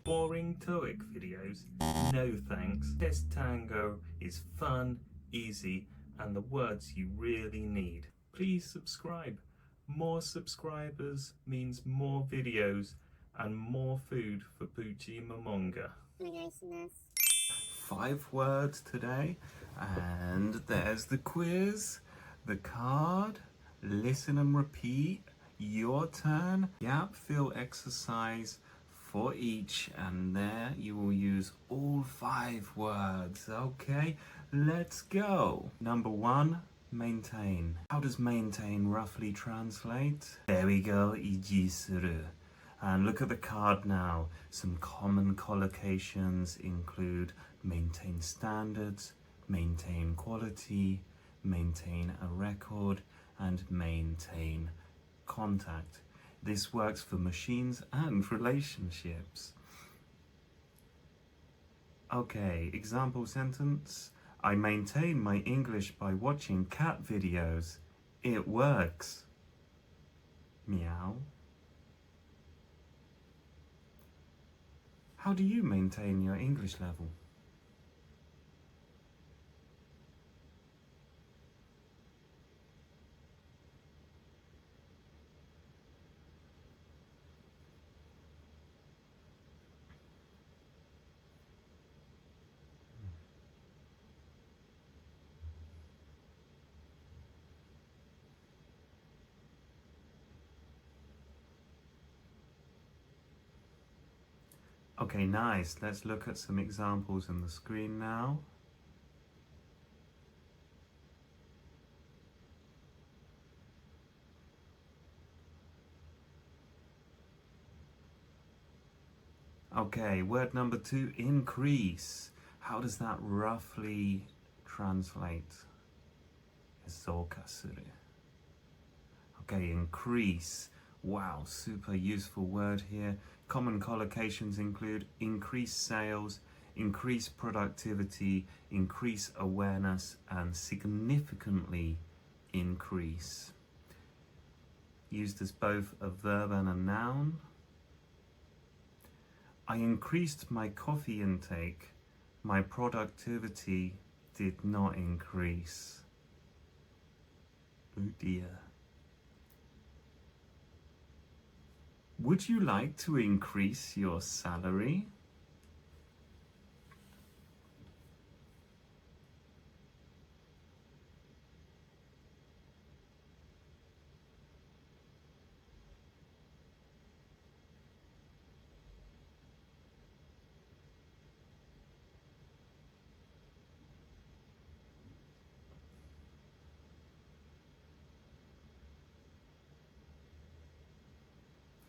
Boring TOEIC videos? No thanks. Test Tango is fun, easy, and the words you really need. Please subscribe. More subscribers means more videos and more food for Puchi Momonga. 5 words today, and there's the quiz, the card, listen and repeat, your turn, gap fill exercise for each, and there you will use all 5 words. Okay, let's go. Number 1, maintain. How does maintain roughly translate? There we go, 維持する. And look at the card now. Some common collocations include maintain standards, maintain quality, maintain a record, and maintain contact. This works for machines and relationships. Okay, example sentence. I maintain my English by watching cat videos. It works. Meow. How do you maintain your English level? Okay, nice. Let's look at some examples on the screen now. Okay, word number 2, increase. How does that roughly translate? 増加する. Okay, increase. Wow, super useful word here. Common collocations include increase sales, increase productivity, increase awareness, and significantly increase. Used as both a verb and a noun. I increased my coffee intake. My productivity did not increase. Oh dear. Would you like to increase your salary?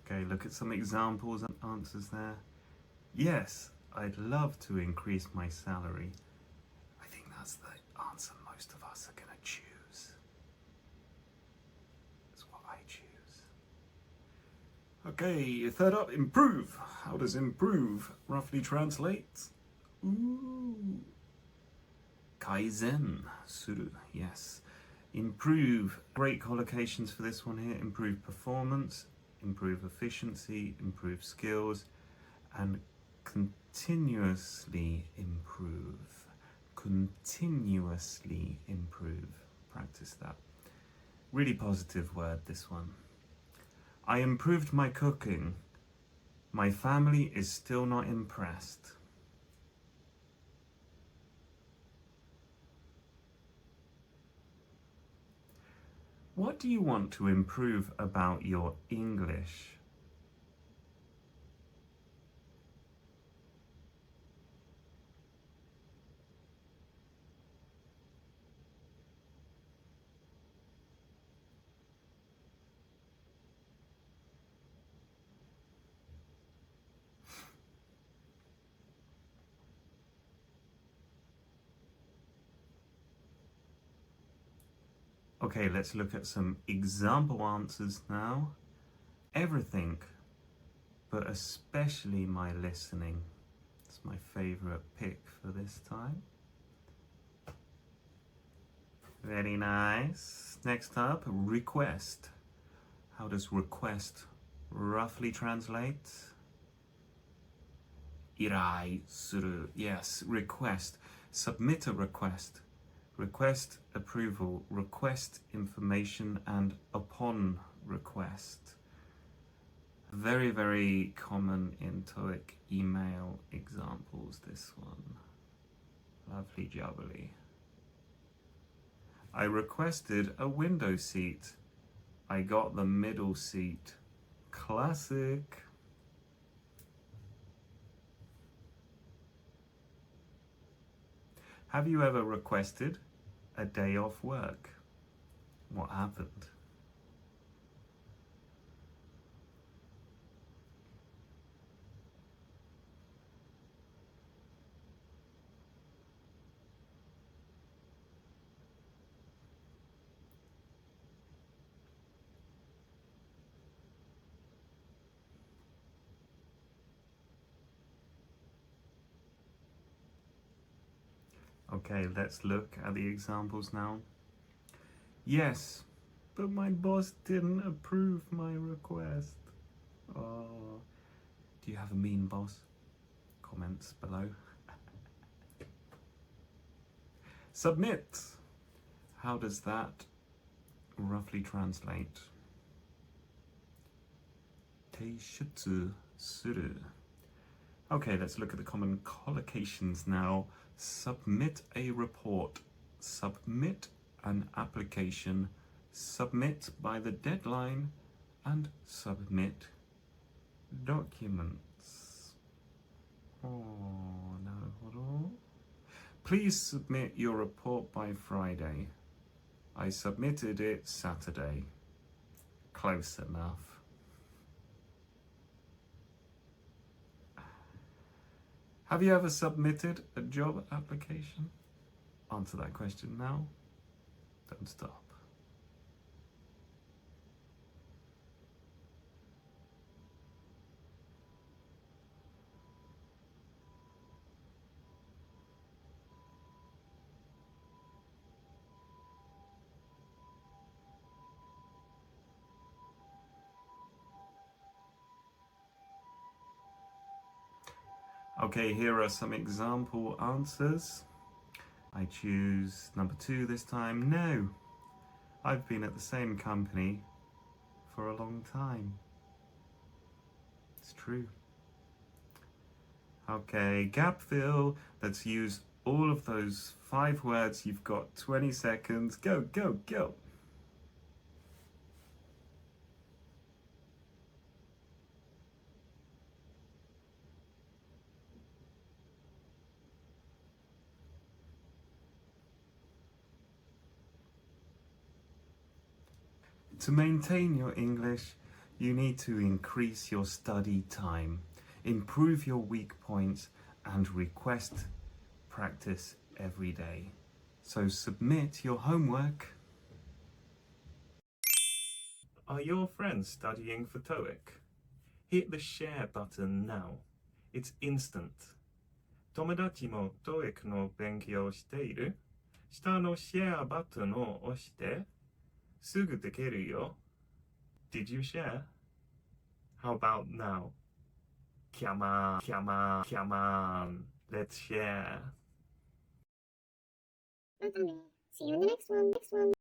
Okay, look at some examples and answers there. Yes, I'd love to increase my salary. I think that's the answer most of us are going to choose. That's what I choose. Okay, third up, improve. How does improve roughly translate? Ooh. 改善する. Yes. Improve. Great collocations for this one here. Improve performance, improve efficiency, improve skills, and continuously improve. Continuously improve. Practice that. Really positive word, this one. I improved my cooking. My family is still not impressed. What do you want to improve about your English? Okay, let's look at some example answers now. Everything, but especially my listening. It's my favorite pick for this time. Very nice. Next up, request. How does request roughly translate? 依頼する. Yes, request. Submit a request. Request approval. Request information and upon request. Very, very common in TOEIC email examples, this one. Lovely jubbly. I requested a window seat. I got the middle seat. Classic. Have you ever requested a day off work? What happened? Okay, let's look at the examples now. Yes, but my boss didn't approve my request. Oh, do you have a mean boss? Comments below. Submit. How does that roughly translate? 提出する. Okay, let's look at the common collocations now. Submit a report. Submit an application. Submit by the deadline. And submit documents. Oh, なるほど. Please submit your report by Friday. I submitted it Saturday. Close enough. Have you ever submitted a job application? Answer that question now. Don't stop. Okay, here are some example answers. I choose number 2 this time. No, I've been at the same company for a long time. It's true. Okay, gap fill. Let's use all of those 5 words. You've got 20 seconds. Go, go, go. To maintain your English, you need to increase your study time, improve your weak points, and request practice every day. So submit your homework. Are your friends studying for TOEIC? Hit the share button now. It's instant. 友達も TOEIC の勉強している？下のシェアバトンを押して、すぐできるよ。Did you share? How about now? Come on, come on, come on. Let's share. See you in the next one.